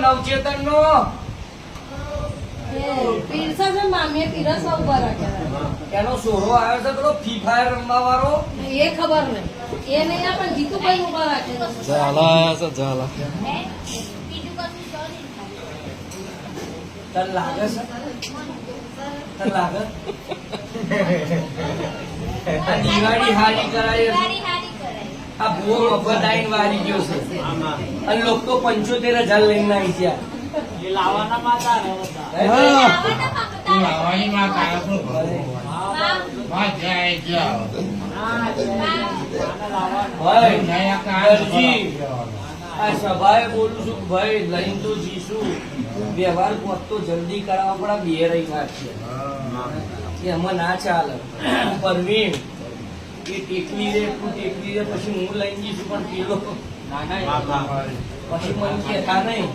નવચેતન નો પીરસા છે મામીએ પીરસવા ઉભા રાખ્યા. એનો સોરો આવ્યો છે પેલો ફ્રી ફાયર રમવા વાળો. એ ખબર નહીં, એ નહીં પણ જીતુભાઈ ઉભા રાખેલા છે. ઝાલા આયા છે ઝાલા. તને લાગે છે? તને લાગે આ દિવાળી હારી કરાય આ ભૂવો મફત આઈને વારી ગયો છે અને લોકો 75,000 લઈને આવી ગયા. એ લાવવાના માતા ને લાવવાની માં કાયા પણ વાત જાય ગયા ભાઈ નયા કાયા દરજી, આ સભાએ બોલું છું કે ભાઈ લઈને તો જીશું વ્યવહાર તો જલ્દી કરાવવા પડે. બે રહી વાત છે એમાં ના ચાલે. પરવીન એ ટેકલી રે એટલું ટેકલી રે પછી હું લઈને જઈશું પણ પેલો ના ના પછી મને કહેતા નહીં.